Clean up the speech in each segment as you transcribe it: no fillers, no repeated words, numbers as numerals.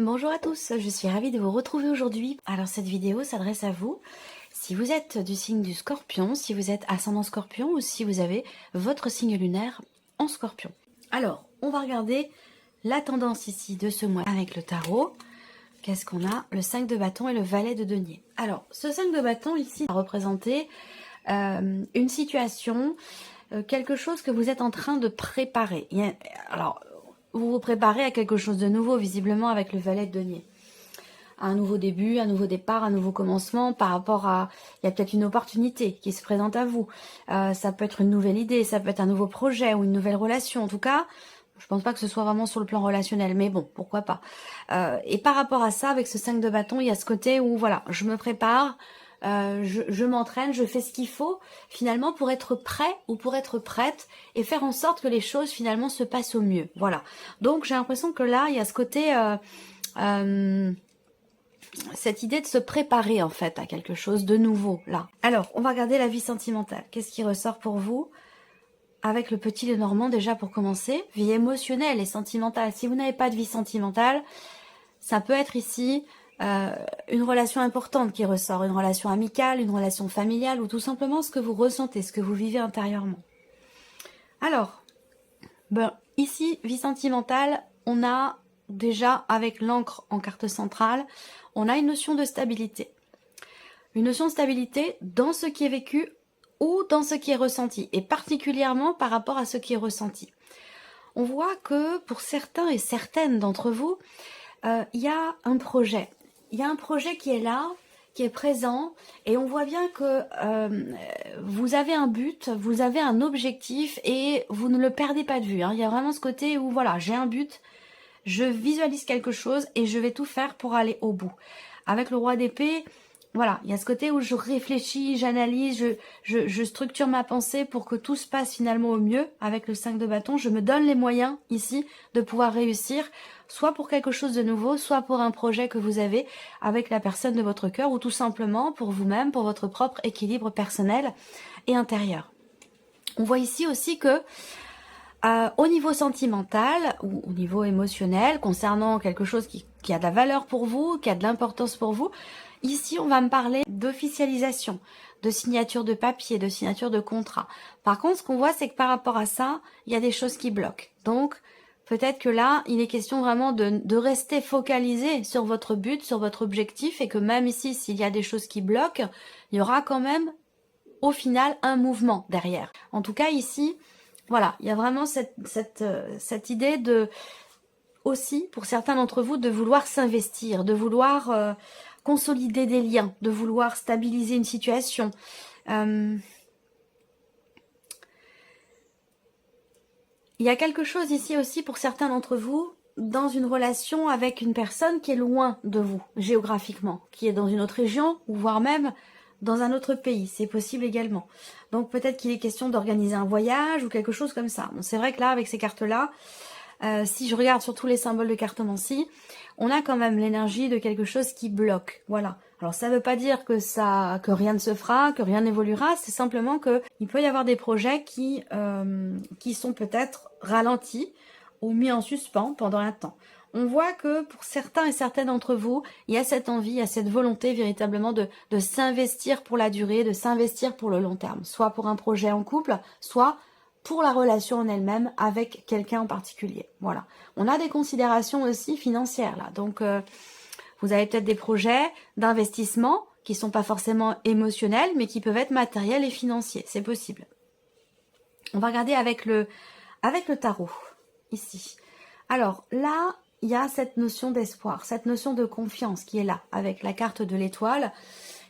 Bonjour à tous, je suis ravie de vous retrouver aujourd'hui. Alors cette vidéo s'adresse à vous si vous êtes du signe du Scorpion, si vous êtes ascendant Scorpion ou si vous avez votre signe lunaire en Scorpion. Alors, on va regarder la tendance ici de ce mois avec le tarot. Qu'est-ce qu'on a? Le 5 de bâton et le valet de denier. Alors, ce 5 de bâton ici va représenter une situation, quelque chose que vous êtes en train de préparer. Alors, vous vous préparez à quelque chose de nouveau, visiblement, avec le valet de denier. Un nouveau début, un nouveau départ, un nouveau commencement par rapport à... Il y a peut-être une opportunité qui se présente à vous. Ça peut être une nouvelle idée, ça peut être un nouveau projet ou une nouvelle relation. En tout cas, je pense pas que ce soit vraiment sur le plan relationnel, mais bon, pourquoi pas. Et par rapport à ça, avec ce 5 de bâton, il y a ce côté où, voilà, je me prépare, je m'entraîne, je fais ce qu'il faut finalement pour être prêt ou pour être prête et faire en sorte que les choses finalement se passent au mieux. Voilà. Donc j'ai l'impression que là, il y a ce côté... cette idée de se préparer en fait à quelque chose de nouveau là. Alors, on va regarder la vie sentimentale. Qu'est-ce qui ressort pour vous avec le petit Lenormand déjà pour commencer? Vie émotionnelle et sentimentale. Si vous n'avez pas de vie sentimentale, ça peut être ici une relation importante qui ressort, une relation amicale, une relation familiale ou tout simplement ce que vous ressentez, ce que vous vivez intérieurement. Alors, ici, vie sentimentale, on a déjà avec l'encre en carte centrale, on a une notion de stabilité. Une notion de stabilité dans ce qui est vécu ou dans ce qui est ressenti, et particulièrement par rapport à ce qui est ressenti. On voit que pour certains et certaines d'entre vous, il y a un projet. Il y a un projet qui est là, qui est présent, et on voit bien que vous avez un but, vous avez un objectif, et vous ne le perdez pas de vue. Il y a vraiment ce côté où, voilà, j'ai un but, je visualise quelque chose, et je vais tout faire pour aller au bout. Avec le roi d'épée, voilà, il y a ce côté où je réfléchis, j'analyse, je structure ma pensée pour que tout se passe finalement au mieux. Avec le 5 de bâton, je me donne les moyens ici de pouvoir réussir, soit pour quelque chose de nouveau, soit pour un projet que vous avez avec la personne de votre cœur, ou tout simplement pour vous-même, pour votre propre équilibre personnel et intérieur. On voit ici aussi que au niveau sentimental ou au niveau émotionnel, concernant quelque chose qui a de la valeur pour vous, qui a de l'importance pour vous, ici on va me parler d'officialisation, de signature de papier, de signature de contrat. Par contre, ce qu'on voit, c'est que par rapport à ça, il y a des choses qui bloquent. Donc, peut-être que là, il est question vraiment de rester focalisé sur votre but, sur votre objectif, et que même ici, s'il y a des choses qui bloquent, il y aura quand même, au final, un mouvement derrière. En tout cas, ici, voilà, il y a vraiment cette idée de, aussi, pour certains d'entre vous, de vouloir s'investir, de vouloir consolider des liens, de vouloir stabiliser une situation. Il y a quelque chose ici aussi pour certains d'entre vous, dans une relation avec une personne qui est loin de vous, géographiquement, qui est dans une autre région, ou voire même dans un autre pays, c'est possible également. Donc peut-être qu'il est question d'organiser un voyage ou quelque chose comme ça. Bon, c'est vrai que là, avec ces cartes-là, si je regarde sur tous les symboles de cartomancie, on a quand même l'énergie de quelque chose qui bloque. Voilà. Alors ça ne veut pas dire que rien ne se fera, que rien n'évoluera, c'est simplement que il peut y avoir des projets qui sont peut-être ralentis ou mis en suspens pendant un temps. On voit que pour certains et certaines d'entre vous, il y a cette envie, il y a cette volonté véritablement de s'investir pour la durée, de s'investir pour le long terme, soit pour un projet en couple, soit pour la relation en elle-même avec quelqu'un en particulier. Voilà. On a des considérations aussi financières là. Donc, vous avez peut-être des projets d'investissement qui ne sont pas forcément émotionnels, mais qui peuvent être matériels et financiers. C'est possible. On va regarder avec le tarot, ici. Alors là, il y a cette notion d'espoir, cette notion de confiance qui est là, avec la carte de l'étoile.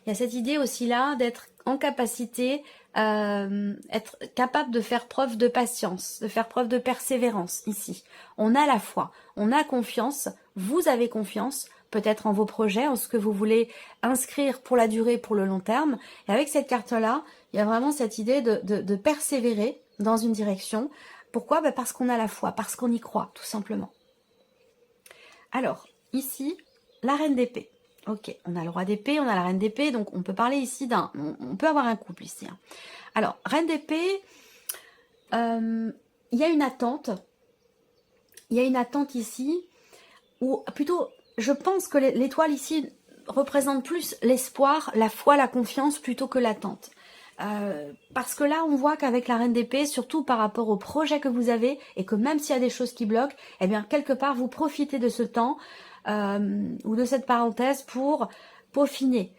Il y a cette idée aussi là d'être en capacité, être capable de faire preuve de patience, de faire preuve de persévérance ici. On a la foi, on a confiance, vous avez confiance, peut-être en vos projets, en ce que vous voulez inscrire pour la durée, pour le long terme. Et avec cette carte-là, il y a vraiment cette idée de persévérer dans une direction. Pourquoi? Parce qu'on a la foi, parce qu'on y croit, tout simplement. Alors, ici, la reine d'épée. Ok, on a le roi d'épée, on a la reine d'épée, donc on peut parler ici d'un... On peut avoir un couple ici. Hein. Alors, reine d'épée, il y a une attente. Il y a une attente ici, ou plutôt, je pense que l'étoile ici représente plus l'espoir, la foi, la confiance plutôt que l'attente. Parce que là, on voit qu'avec la reine d'épée, surtout par rapport au projet que vous avez, et que même s'il y a des choses qui bloquent, eh bien, quelque part, vous profitez de ce temps ou de cette parenthèse pour peaufiner,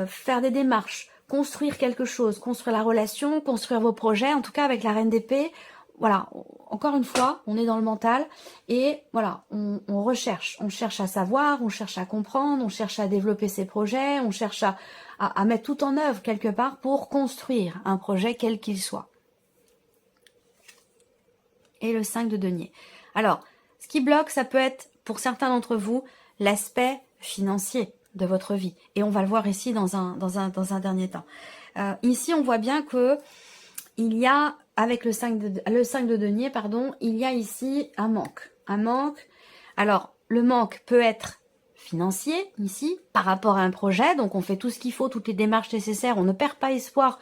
faire des démarches, construire quelque chose, construire la relation, construire vos projets. En tout cas, avec la reine d'épée, voilà, encore une fois, on est dans le mental et voilà, on recherche. On cherche à savoir, on cherche à comprendre, on cherche à développer ses projets, on cherche à mettre tout en œuvre quelque part pour construire un projet quel qu'il soit. Et le 5 de denier. Alors, ce qui bloque, ça peut être, pour certains d'entre vous, l'aspect financier de votre vie. Et on va le voir ici dans un dernier temps. Ici, on voit bien que il y a, avec le 5 de denier, pardon, il y a ici un manque. Un manque. Alors, le manque peut être financier, ici, par rapport à un projet. Donc, on fait tout ce qu'il faut, toutes les démarches nécessaires. On ne perd pas espoir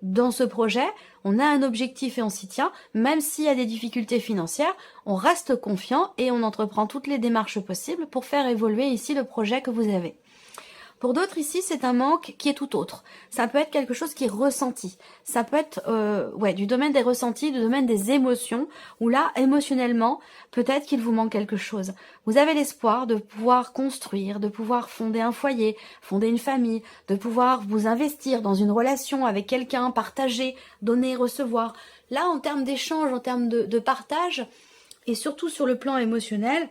dans ce projet. On a un objectif et on s'y tient. Même s'il y a des difficultés financières, on reste confiant et on entreprend toutes les démarches possibles pour faire évoluer ici le projet que vous avez. Pour d'autres ici, c'est un manque qui est tout autre. Ça peut être quelque chose qui est ressenti. Ça peut être du domaine des ressentis, du domaine des émotions, où là, émotionnellement, peut-être qu'il vous manque quelque chose. Vous avez l'espoir de pouvoir construire, de pouvoir fonder un foyer, fonder une famille, de pouvoir vous investir dans une relation avec quelqu'un, partager, donner, recevoir. Là, en termes d'échange, en termes de partage, et surtout sur le plan émotionnel,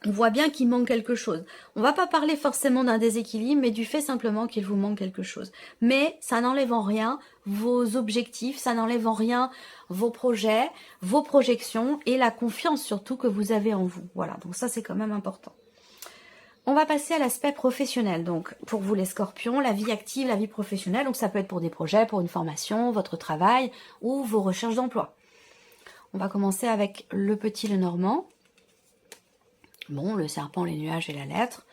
on voit bien qu'il manque quelque chose. On va pas parler forcément d'un déséquilibre, mais du fait simplement qu'il vous manque quelque chose. Mais ça n'enlève en rien vos objectifs, ça n'enlève en rien vos projets, vos projections et la confiance surtout que vous avez en vous. Voilà, donc ça c'est quand même important. On va passer à l'aspect professionnel. Donc pour vous les scorpions, la vie active, la vie professionnelle, donc ça peut être pour des projets, pour une formation, votre travail ou vos recherches d'emploi. On va commencer avec le petit Lenormand. Bon, le serpent, les nuages et la lettre.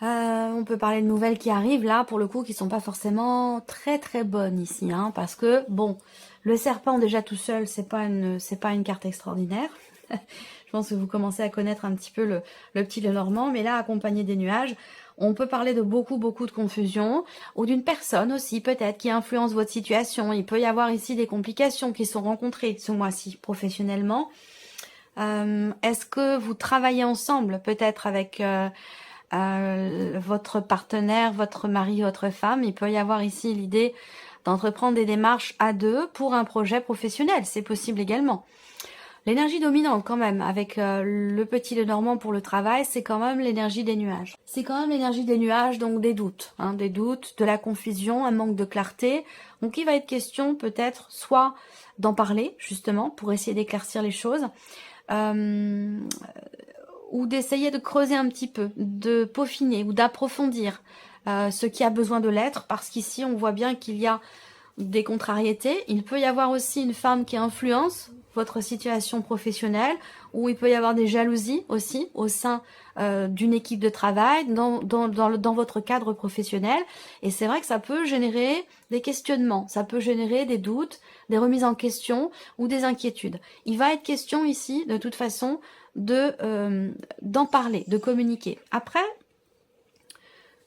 On peut parler de nouvelles qui arrivent là, pour le coup, qui sont pas forcément très très bonnes ici, hein, parce que bon, le serpent déjà tout seul, c'est pas une carte extraordinaire. Je pense que vous commencez à connaître un petit peu le petit Lenormand, mais là, accompagné des nuages, on peut parler de beaucoup de confusion, ou d'une personne aussi peut-être qui influence votre situation. Il peut y avoir ici des complications qui sont rencontrées ce mois-ci professionnellement. Est-ce que vous travaillez ensemble peut-être avec votre partenaire, votre mari, votre femme? Il peut y avoir ici l'idée d'entreprendre des démarches à deux pour un projet professionnel, c'est possible également. L'énergie dominante quand même avec le petit Lenormand pour le travail, c'est quand même l'énergie des nuages. C'est quand même l'énergie des nuages, donc des doutes, de la confusion, un manque de clarté. Donc il va être question peut-être soit d'en parler justement pour essayer d'éclaircir les choses, ou d'essayer de creuser un petit peu, de peaufiner ou d'approfondir ce qui a besoin de l'être, parce qu'ici on voit bien qu'il y a des contrariétés. Il peut y avoir aussi une femme qui influence votre situation professionnelle, ou il peut y avoir des jalousies aussi au sein d'une équipe de travail, dans votre cadre professionnel. Et c'est vrai que ça peut générer des questionnements, ça peut générer des doutes, des remises en question ou des inquiétudes. Il va être question ici, de toute façon, d'en parler, de communiquer. Après,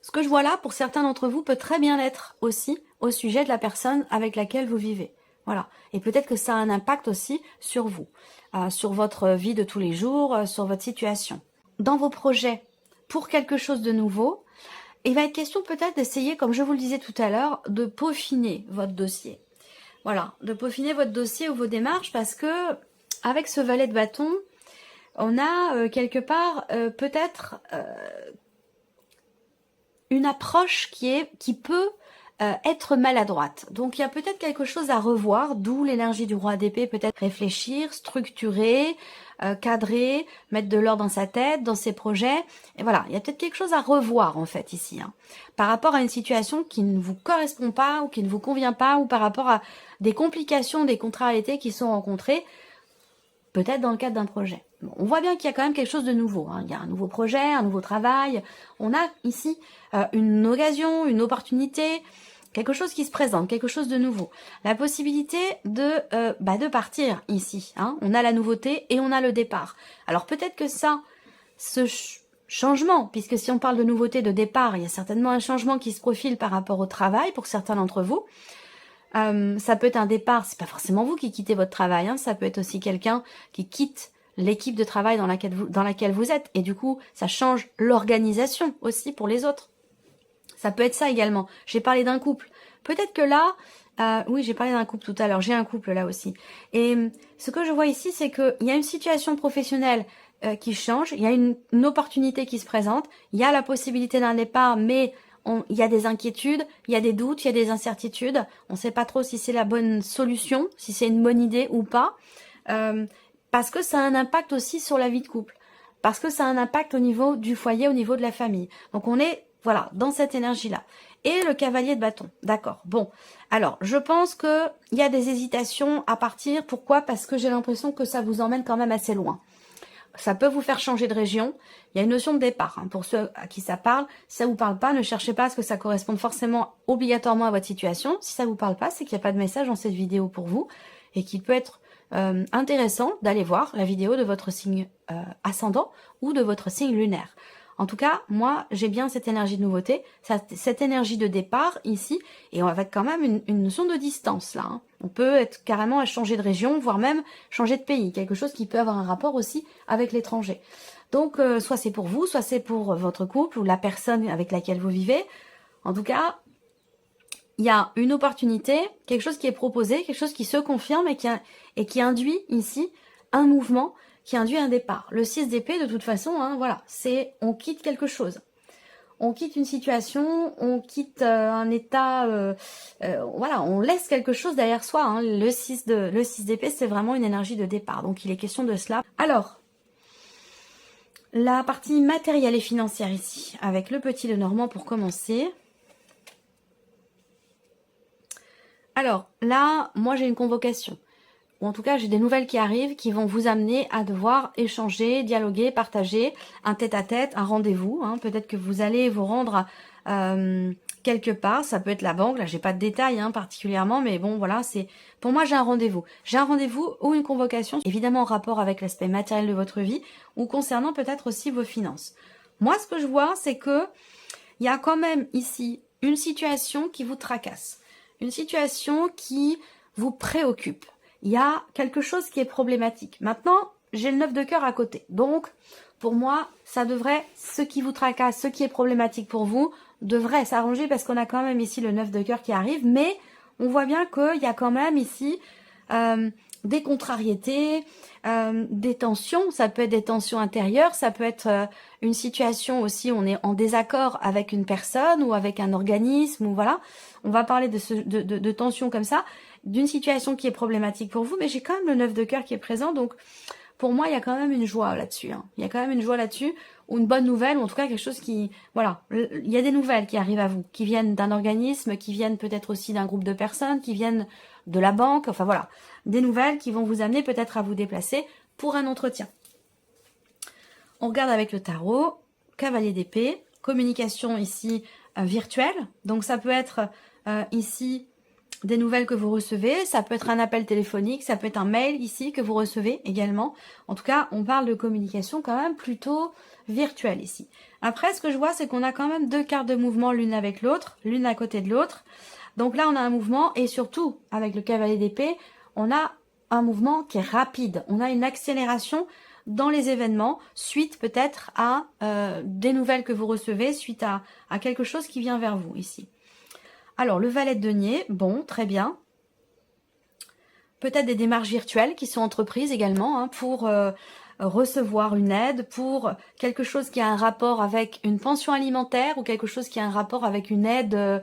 ce que je vois là, pour certains d'entre vous, peut très bien être aussi au sujet de la personne avec laquelle vous vivez. Voilà. Et peut-être que ça a un impact aussi sur vous, sur votre vie de tous les jours, sur votre situation. Dans vos projets, pour quelque chose de nouveau, il va être question peut-être d'essayer, comme je vous le disais tout à l'heure, de peaufiner votre dossier. Voilà, de peaufiner votre dossier ou vos démarches, parce que avec ce valet de bâton, on a quelque part peut-être une approche qui peut être maladroite. Donc il y a peut-être quelque chose à revoir, d'où l'énergie du roi d'épée, peut-être réfléchir, structurer, cadrer, mettre de l'ordre dans sa tête, dans ses projets. Et voilà, il y a peut-être quelque chose à revoir en fait ici, par rapport à une situation qui ne vous correspond pas ou qui ne vous convient pas, ou par rapport à des complications, des contrariétés qui sont rencontrées, peut-être dans le cadre d'un projet. Bon, on voit bien qu'il y a quand même quelque chose de nouveau. Il y a un nouveau projet, un nouveau travail. On a ici une occasion, une opportunité, quelque chose qui se présente, quelque chose de nouveau. La possibilité de partir ici. On a la nouveauté et on a le départ. Alors peut-être que ça, changement, puisque si on parle de nouveauté, de départ, il y a certainement un changement qui se profile par rapport au travail pour certains d'entre vous. Ça peut être un départ, c'est pas forcément vous qui quittez votre travail, hein, ça peut être aussi quelqu'un qui quitte l'équipe de travail dans laquelle vous êtes, et du coup, ça change l'organisation aussi pour les autres. Ça peut être ça également. J'ai parlé d'un couple. Peut-être que là, oui, j'ai parlé d'un couple tout à l'heure, j'ai un couple là aussi. Et ce que je vois ici, c'est qu'il y a une situation professionnelle qui change, il y a une opportunité qui se présente, il y a la possibilité d'un départ, mais il y a des inquiétudes, il y a des doutes, il y a des incertitudes. On ne sait pas trop si c'est la bonne solution, si c'est une bonne idée ou pas. Parce que ça a un impact aussi sur la vie de couple. Parce que ça a un impact au niveau du foyer, au niveau de la famille. Donc on est, voilà, dans cette énergie-là. Et le cavalier de bâton. D'accord. Bon. Alors, je pense qu'il y a des hésitations à partir. Pourquoi? Parce que j'ai l'impression que ça vous emmène quand même assez loin. Ça peut vous faire changer de région. Il y a une notion de départ. Hein. Pour ceux à qui ça parle, si ça vous parle pas, ne cherchez pas à ce que ça corresponde forcément obligatoirement à votre situation. Si ça vous parle pas, c'est qu'il n'y a pas de message dans cette vidéo pour vous et qu'il peut être intéressant d'aller voir la vidéo de votre signe ascendant ou de votre signe lunaire. En tout cas, moi, j'ai bien cette énergie de nouveauté, cette énergie de départ ici, et on va quand même une notion de distance là. Hein. On peut être carrément à changer de région, voire même changer de pays, quelque chose qui peut avoir un rapport aussi avec l'étranger. Donc, soit c'est pour vous, soit c'est pour votre couple ou la personne avec laquelle vous vivez. En tout cas, il y a une opportunité, quelque chose qui est proposé, quelque chose qui se confirme et qui induit ici un mouvement, qui induit un départ. Le 6 d'épée, de toute façon, hein, voilà, c'est on quitte quelque chose. On quitte une situation, on quitte un état, voilà, on laisse quelque chose derrière soi. Hein. Le 6 d'épée, c'est vraiment une énergie de départ. Donc, il est question de cela. Alors, la partie matérielle et financière ici, avec le petit Lenormand pour commencer. Alors, là, moi, j'ai une convocation. Ou en tout cas, j'ai des nouvelles qui arrivent qui vont vous amener à devoir échanger, dialoguer, partager un tête-à-tête, un rendez-vous. Hein. Peut-être que vous allez vous rendre quelque part. Ça peut être la banque. Là, j'ai pas de détails particulièrement, mais bon, voilà, c'est pour moi, j'ai un rendez-vous. J'ai un rendez-vous ou une convocation, évidemment en rapport avec l'aspect matériel de votre vie ou concernant peut-être aussi vos finances. Moi, ce que je vois, c'est que il y a quand même ici une situation qui vous tracasse. Une situation qui vous préoccupe. Il y a quelque chose qui est problématique. Maintenant, j'ai le 9 de cœur à côté. Donc, pour moi, ça devrait, ce qui vous tracasse, ce qui est problématique pour vous, devrait s'arranger parce qu'on a quand même ici le 9 de cœur qui arrive. Mais on voit bien qu'il y a quand même ici des contrariétés, des tensions. Ça peut être des tensions intérieures, ça peut être une situation aussi où on est en désaccord avec une personne ou avec un organisme. Ou voilà, on va parler de tensions comme ça, d'une situation qui est problématique pour vous, mais j'ai quand même le 9 de cœur qui est présent, donc pour moi, il y a quand même une joie là-dessus. Hein. Il y a quand même une joie là-dessus, ou une bonne nouvelle, ou en tout cas quelque chose qui... Voilà, il y a des nouvelles qui arrivent à vous, qui viennent d'un organisme, qui viennent peut-être aussi d'un groupe de personnes, qui viennent de la banque, enfin voilà, des nouvelles qui vont vous amener peut-être à vous déplacer pour un entretien. On regarde avec le tarot, cavalier d'épée, communication ici virtuelle, donc ça peut être ici... des nouvelles que vous recevez, ça peut être un appel téléphonique, ça peut être un mail ici que vous recevez également. En tout cas, on parle de communication quand même plutôt virtuelle ici. Après, ce que je vois, c'est qu'on a quand même deux cartes de mouvement l'une avec l'autre, l'une à côté de l'autre. Donc là, on a un mouvement et surtout, avec le cavalier d'épée, on a un mouvement qui est rapide. On a une accélération dans les événements, suite peut-être à des nouvelles que vous recevez, suite à quelque chose qui vient vers vous ici. Alors, le valet de denier, bon, très bien. Peut-être des démarches virtuelles qui sont entreprises également pour recevoir une aide, pour quelque chose qui a un rapport avec une pension alimentaire ou quelque chose qui a un rapport avec une aide,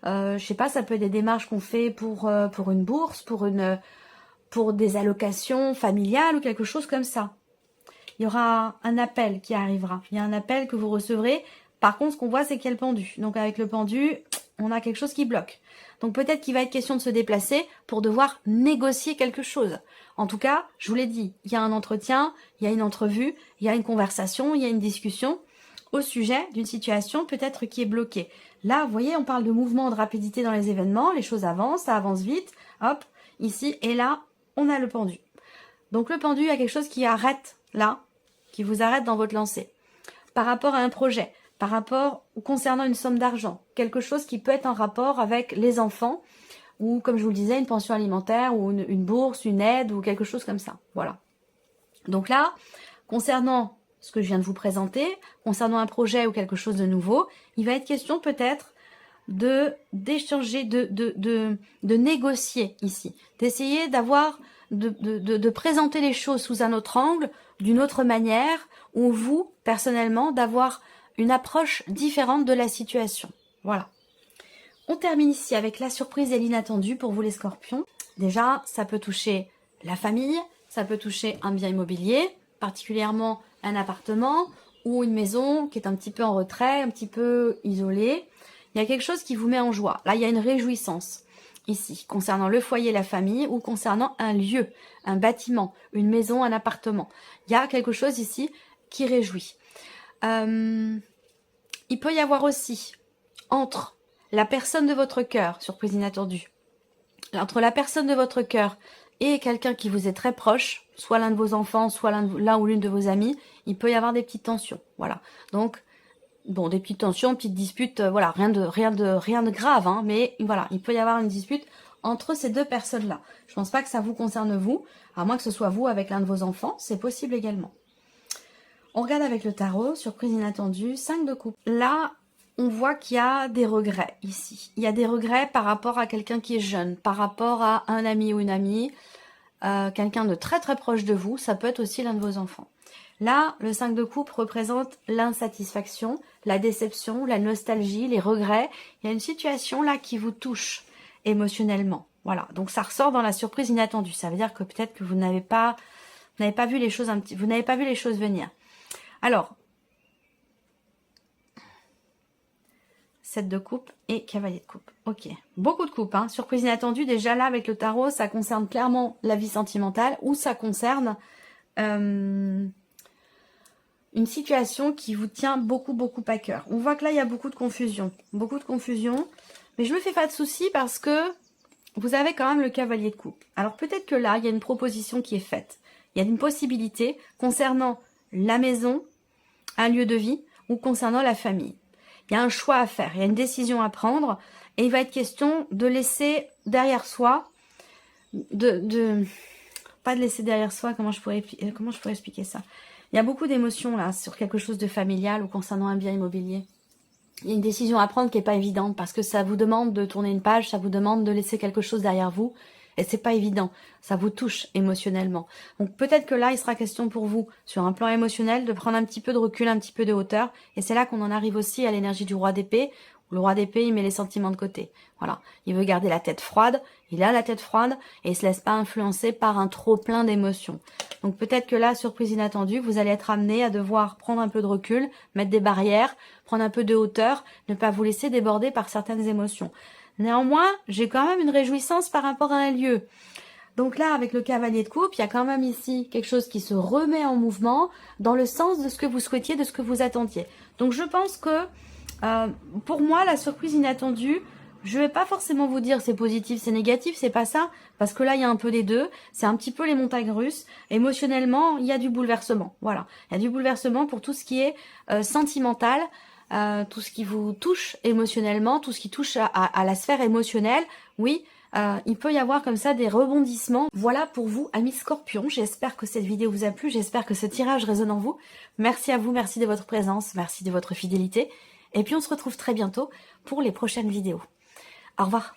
je sais pas, ça peut être des démarches qu'on fait pour une bourse, pour des allocations familiales ou quelque chose comme ça. Il y aura un appel qui arrivera. Il y a un appel que vous recevrez. Par contre, ce qu'on voit, c'est qu'il y a le pendu. Donc, avec le pendu... on a quelque chose qui bloque. Donc peut-être qu'il va être question de se déplacer pour devoir négocier quelque chose. En tout cas, je vous l'ai dit, il y a un entretien, il y a une entrevue, il y a une conversation, il y a une discussion au sujet d'une situation peut-être qui est bloquée. Là, vous voyez, on parle de mouvement, de rapidité dans les événements, les choses avancent, ça avance vite, hop, ici, et là, on a le pendu. Donc le pendu, il y a quelque chose qui arrête là, qui vous arrête dans votre lancée. par rapport à un projet, par rapport ou concernant une somme d'argent, quelque chose qui peut être en rapport avec les enfants, ou comme je vous le disais, une pension alimentaire, ou une bourse, une aide, ou quelque chose comme ça. Voilà. Donc là, concernant ce que je viens de vous présenter, concernant un projet ou quelque chose de nouveau, il va être question peut-être d'échanger, de négocier ici, d'essayer d'avoir, de présenter les choses sous un autre angle, d'une autre manière, ou vous, personnellement, d'avoir une approche différente de la situation. Voilà. On termine ici avec la surprise et l'inattendu pour vous les scorpions. Déjà, ça peut toucher la famille, ça peut toucher un bien immobilier, particulièrement un appartement ou une maison qui est un petit peu en retrait, un petit peu isolée. Il y a quelque chose qui vous met en joie. Là, il y a une réjouissance ici, concernant le foyer, la famille, ou concernant un lieu, un bâtiment, une maison, un appartement. Il y a quelque chose ici qui réjouit. Il peut y avoir aussi, entre la personne de votre cœur, surprise inattendue, entre la personne de votre cœur et quelqu'un qui vous est très proche, soit l'un de vos enfants, soit l'un ou l'une de vos amis, il peut y avoir des petites tensions. Voilà. Donc, bon, des petites tensions, petites disputes, voilà, rien de grave, hein, mais voilà, il peut y avoir une dispute entre ces deux personnes-là. Je pense pas que ça vous concerne vous, à moins que ce soit vous avec l'un de vos enfants, c'est possible également. On regarde avec le tarot, surprise inattendue, 5 de coupe. Là, on voit qu'il y a des regrets ici. Il y a des regrets par rapport à quelqu'un qui est jeune, par rapport à un ami ou une amie, quelqu'un de très très proche de vous, ça peut être aussi l'un de vos enfants. Là, le 5 de coupe représente l'insatisfaction, la déception, la nostalgie, les regrets. Il y a une situation là qui vous touche émotionnellement. Voilà, donc ça ressort dans la surprise inattendue. Ça veut dire que peut-être que vous n'avez pas vu les choses vous n'avez pas vu les choses venir. Alors, 7 de coupe et cavalier de coupe. Ok, beaucoup de coupes, hein. Surprise inattendue, déjà là avec le tarot, ça concerne clairement la vie sentimentale ou ça concerne une situation qui vous tient beaucoup à cœur. On voit que là, il y a beaucoup de confusion, mais je me fais pas de soucis parce que vous avez quand même le cavalier de coupe. Alors peut-être que là, il y a une proposition qui est faite. Il y a une possibilité concernant la maison, un lieu de vie ou concernant la famille. Il y a un choix à faire, il y a une décision à prendre et il va être question de laisser derrière soi, pas de laisser derrière soi, comment je pourrais expliquer ça. Il y a beaucoup d'émotions là sur quelque chose de familial ou concernant un bien immobilier. Il y a une décision à prendre qui n'est pas évidente parce que ça vous demande de tourner une page, ça vous demande de laisser quelque chose derrière vous et c'est pas évident. Ça vous touche émotionnellement. Donc peut-être que là, il sera question pour vous, sur un plan émotionnel, de prendre un petit peu de recul, un petit peu de hauteur. Et c'est là qu'on en arrive aussi à l'énergie du roi d'épée. Le roi d'épée, il met les sentiments de côté. Voilà. Il veut garder la tête froide. Il a la tête froide et il se laisse pas influencer par un trop plein d'émotions. Donc peut-être que là, surprise inattendue, vous allez être amené à devoir prendre un peu de recul, mettre des barrières, prendre un peu de hauteur, ne pas vous laisser déborder par certaines émotions. Néanmoins, j'ai quand même une réjouissance par rapport à un lieu. Donc là, avec le cavalier de coupe, il y a quand même ici quelque chose qui se remet en mouvement dans le sens de ce que vous souhaitiez, de ce que vous attendiez. Donc je pense que pour moi, la surprise inattendue, je vais pas forcément vous dire c'est positif, c'est négatif, c'est pas ça. Parce que là, il y a un peu des deux. C'est un petit peu les montagnes russes. Émotionnellement, il y a du bouleversement. Voilà, il y a du bouleversement pour tout ce qui est sentimental. Tout ce qui vous touche émotionnellement, tout ce qui touche à la sphère émotionnelle, oui, il peut y avoir comme ça des rebondissements. Voilà pour vous, amis scorpions, j'espère que cette vidéo vous a plu, j'espère que ce tirage résonne en vous. Merci à vous, merci de votre présence, merci de votre fidélité, et puis on se retrouve très bientôt pour les prochaines vidéos. Au revoir.